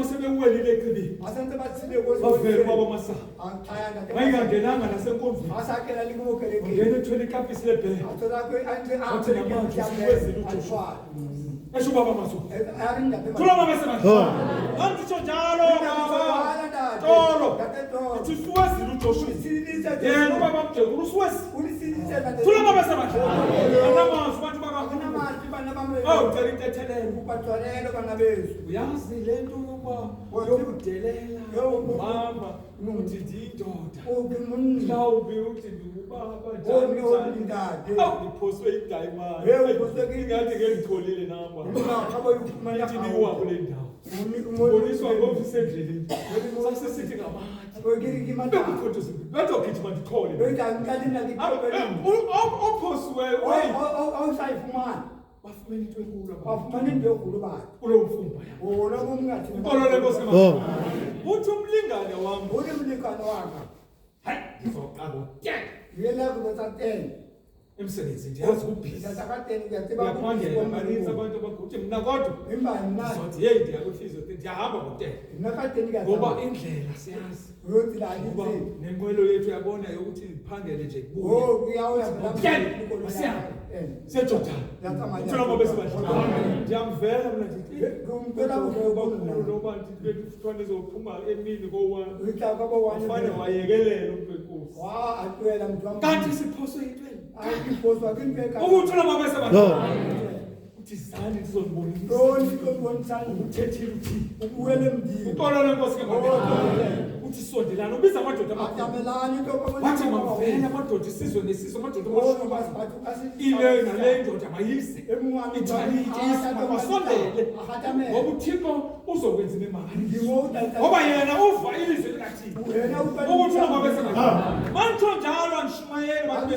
masebewelile eqhibini Asante bathile bavele baba masa Angithayanga. mayingangenanga nasenkonzweni Asakela likubokeleke. ngene ethwele ikapisi lebhele Athola kwe anje Wathi namanje siwezile uJoshua. esho baba maso Arinda thula mama sebathi angisho njalo baba tolo ithi siwezile uJoshua yena ubaba mjekulu siwezile thula mama sebathi anamazi bantu baba oh ucela intethelelo uyazi lento yokuba yokudelela mama uthi ndiyindoda mhlawumbe uthi ndingubaba njani awuphoswe idayimani ingathi ke ngitholile namba ithi niwa kule ndawo uboniswa ngofisa endleleni sasisithi ngamathi bezogijima ndikhole ophosiweyo bafumene into enkulu kulo mfumba ukolole nkosi uthi umlingane wami hayi ngizoqala emsebenzini ndiyazi ubhizi uyaphangela maninzi abantu abaguthi mna kodwa ndizothi yeyi ndiyakufizio ndiyahamba ngotela ngoba indlela siyazi ngoba nenqwelo yethu yabona yokuthi ndiphangele nje siyajotana uthula ngoba esibadlala ndiyamvela mna ndithi thwane zophuma emini kowani fane wayekelele umntu enkosi kanti siphoswe yintweni ukuthula ngoba esibadlala uthi zani ndizonibonisa uthethile uthi ukolole nkosi ke uthi sondelana ubiza amadoda wathi mavela amadoda isizwe nesizwe amadoda ile nale ndoda mayise ithalike masondele ngoba uThixo uzokwenza imali ngoba yena uva ilizwi likaThixo ukuthula ngoba esibadlala manje njalo anishumayeli bantu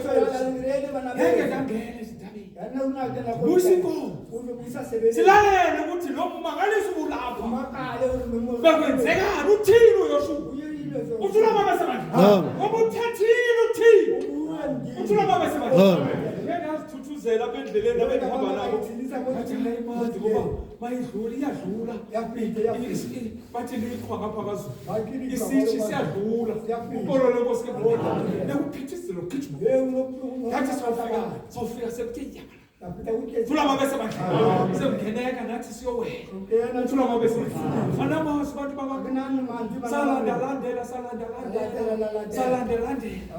ngeke kangene ezindabeni businkomo silalele ukuthi lo mangalisi ulapha bekwenzekani uthini uYoshua uthula ngoba esibadlala ngoba uthethile uthini uthula ngoba esibadlala ngiyazithuthuzela apha endleleni abengihamba nabo bathi hayimazi ngoba mayidlula iyadlula bathi liqhwa ngapha kaZulu isithi siyadlula ukolole nkosi kebona nekuphithizela ukugijima ngathi sawufika sekuthe thula ngoba esibadlala sengeneka nathi siyowela thula ngoba esibadlala anamazi abantu salandelandela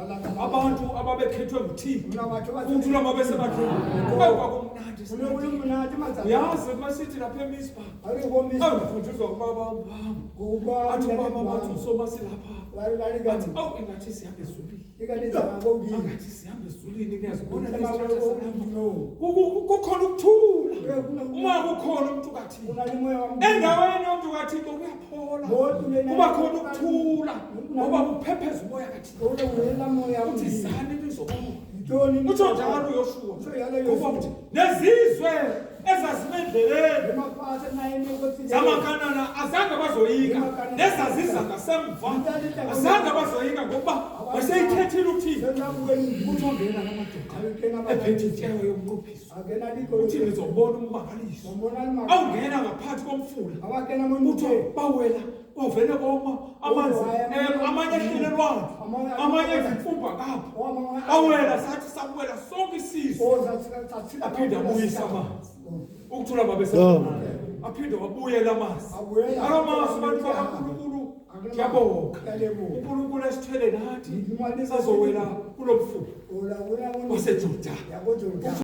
abantu ababekhethwe nguThixo uthula ngoba esibadlala kwakumnandi yazi masithi lapha eMizpa awufundiswa ubaba athi ubaba bathi usomasi lapha bathi awu ingathi sihambe ezulwini ingathi sihambe ezulwini ngiyazibona kukhona ukuthula uma kukhona umuntu kaThixo endaweni yomuntu kaThixo kuyaphola kuba khona ukuthula ngoba kuphepheza umoya kaThixo uthi zani lizobona utsho njalo uYoshua ngoba uthi nezizwe ezazimendleleni zamaKhanani azange bazoyika nezaziza ngasemva azange bazoyika ngoba waseyithethile uThixo uthi ongena ngamadoda ephethe intshewe yomnqophiso uthi nizobona ummangaliso awungena ngaphakathi komfula uthi bawela ovele koma amanzi amanye ehlelelwana amanye ezimfumba kapho awela sathi sabuela sonke isizwe aphinda abuyisa amanzi ukuthula ngoba esibadlala aphinda wabuyela amanzi alamazi abantu bakaNkulunkulu ngiyabonga uNkulunkulu esithele nathi sazowela kulomfula waseJordani